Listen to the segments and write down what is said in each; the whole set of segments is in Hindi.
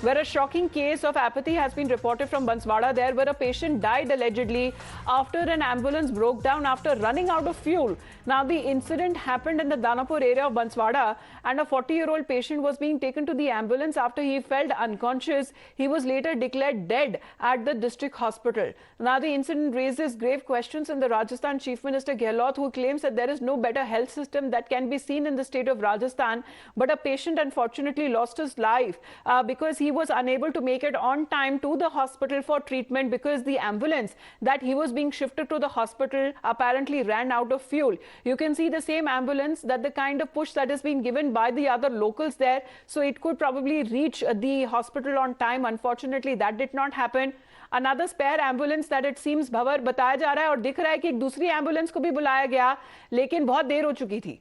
where a shocking case of apathy has been reported from Banswara there, where a patient died allegedly after an ambulance broke down after running out of fuel. Now, the incident happened in the Danapur area of Banswara, and a 40-year-old patient was being taken to the ambulance after he felt unconscious. He was later declared dead at the district hospital. Now, the incident raises grave questions in the Rajasthan Chief Minister Gehlot, who claims that there is no better health system that can be seen in the state of Rajasthan, but a patient unfortunately lost his life because he was unable to make it on time to the hospital for treatment because the ambulance that he was being shifted to the hospital apparently ran out of fuel. You can see the same ambulance, that the kind of push that is being given by the other locals there, so it could probably reach the hospital on time. Unfortunately, that did not happen. Another spare ambulance that it seems भंवर बताया जा रहा है, और दिख रहा है कि एक दूसरी एम्बुलेंस को भी बुलाया गया, लेकिन बहुत देर हो चुकी थी।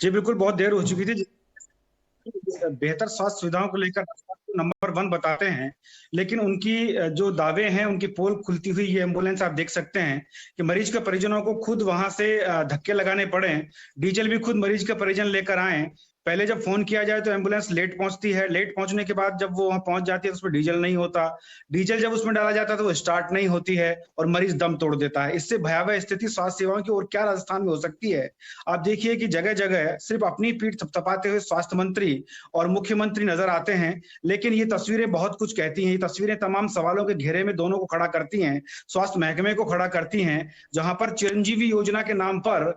जी बिल्कुल, बहुत देर हो चुकी थी। बेहतर स्वास्थ्य सुविधाओं को लेकर नंबर 1 बताते हैं, लेकिन उनकी जो दावे हैं, उनकी पोल खुलती हुई ये एम्बुलेंस आप देख सकते हैं कि मरीज के परिजनों को खुद वहां से धक्के लगाने पड़े, डीजल भी खुद मरीज के परिजन लेकर आए। पहले जब फोन किया जाए तो एम्बुलेंस लेट पहुंचती है, लेट पहुंचने के बाद जब वो वहां पहुंच जाती है तो उसमें डीजल नहीं होता, डीजल जब उसमें डाला जाता है तो वो स्टार्ट नहीं होती है और मरीज दम तोड़ देता है। इससे भयावह स्थिति स्वास्थ्य सेवाओं की और क्या राजस्थान में हो सकती है। आप देखिए कि जगह जगह सिर्फ अपनी पीठ थपथपाते हुए स्वास्थ्य मंत्री और मुख्यमंत्री नजर आते हैं, लेकिन ये तस्वीरें बहुत कुछ कहती हैं। ये तस्वीरें तमाम सवालों के घेरे में दोनों को खड़ा करती हैं, स्वास्थ्य महकमे को खड़ा करती हैं, जहां पर चिरंजीवी योजना के नाम पर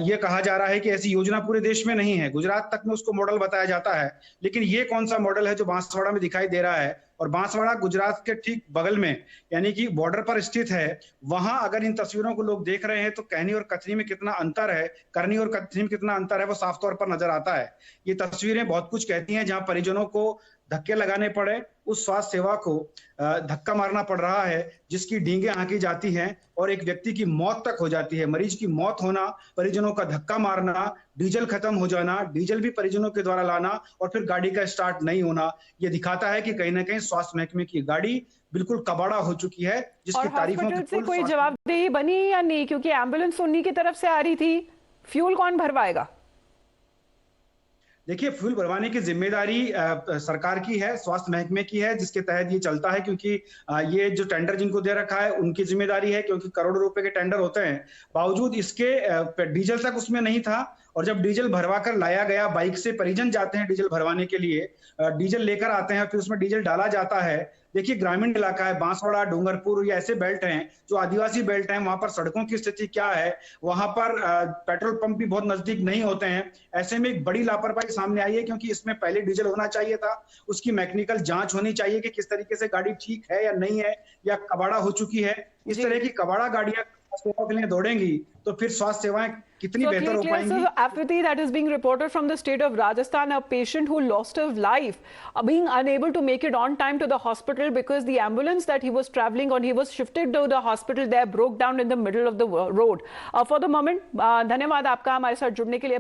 यह कहा जा रहा है कि ऐसी योजना पूरे देश में नहीं है। गुजरात तक में उसको मॉडल बताया जाता है, लेकिन ये कौन सा मॉडल है जो बांसवाड़ा में दिखाई दे रहा है। और बांसवाड़ा गुजरात के ठीक बगल में, यानी कि बॉर्डर पर स्थित है। वहां अगर इन तस्वीरों को लोग देख रहे हैं तो कहनी और कथनी में कितना अंतर है, करनी और कथनी में कितना अंतर है, वो साफ तौर पर नजर आता है। ये तस्वीरें बहुत कुछ कहती हैं, जहां परिजनों को धक्के लगाने पड़े, उस स्वास्थ्य सेवा को धक्का मारना पड़ रहा है जिसकी डींगे हाँकी जाती हैं और एक व्यक्ति की मौत तक हो जाती है। मरीज की मौत होना, परिजनों का धक्का मारना, डीजल खत्म हो जाना, डीजल भी परिजनों के द्वारा लाना और फिर गाड़ी का स्टार्ट नहीं होना, ये दिखाता है कि कहीं ना कहीं स्वास्थ्य महकमे की गाड़ी बिल्कुल कबाड़ा हो चुकी है, जिसकी तारीफों की से कोई जवाबदेही बनी या नहीं, क्योंकि एम्बुलेंस उन्हीं की तरफ से आ रही थी, फ्यूल कौन भरवाएगा? देखिए, फ्यूल भरवाने की जिम्मेदारी सरकार की है, स्वास्थ्य महकमे की है, जिसके तहत ये चलता है, क्योंकि ये जो टेंडर जिनको दे रखा है उनकी जिम्मेदारी है, क्योंकि करोड़ों रुपए के टेंडर होते हैं। बावजूद इसके डीजल तक उसमें नहीं था, और जब डीजल भरवा कर लाया गया, बाइक से परिजन जाते हैं डीजल भरवाने के लिए, डीजल लेकर आते हैं, फिर उसमें डीजल डाला जाता है। देखिए, ग्रामीण इलाका है, बांसवाड़ा, डूंगरपुर, ये ऐसे बेल्ट हैं जो आदिवासी बेल्ट हैं, वहां पर सड़कों की स्थिति क्या है, वहां पर पेट्रोल पंप भी बहुत नजदीक नहीं होते हैं। ऐसे में एक बड़ी लापरवाही सामने आई है, क्योंकि इसमें पहले डीजल होना चाहिए था, उसकी मैकेनिकल जांच होनी चाहिए कि किस तरीके से गाड़ी ठीक है या नहीं है, या कबाड़ा हो चुकी है। इस तरह की कबाड़ा गाड़ियां सेवा के लिए दौड़ेंगी तो फिर स्वास्थ्य सेवाएं कितनी बेहतर हो पाएंगी। Apathy that is being reported from the state of Rajasthan, a patient who lost his life, being unable to make it on time to the hospital because the ambulance that he was traveling on, he was shifted to the hospital there, broke down in the middle of the road. For the moment, धन्यवाद आपका हमारे साथ जुड़ने के लिए।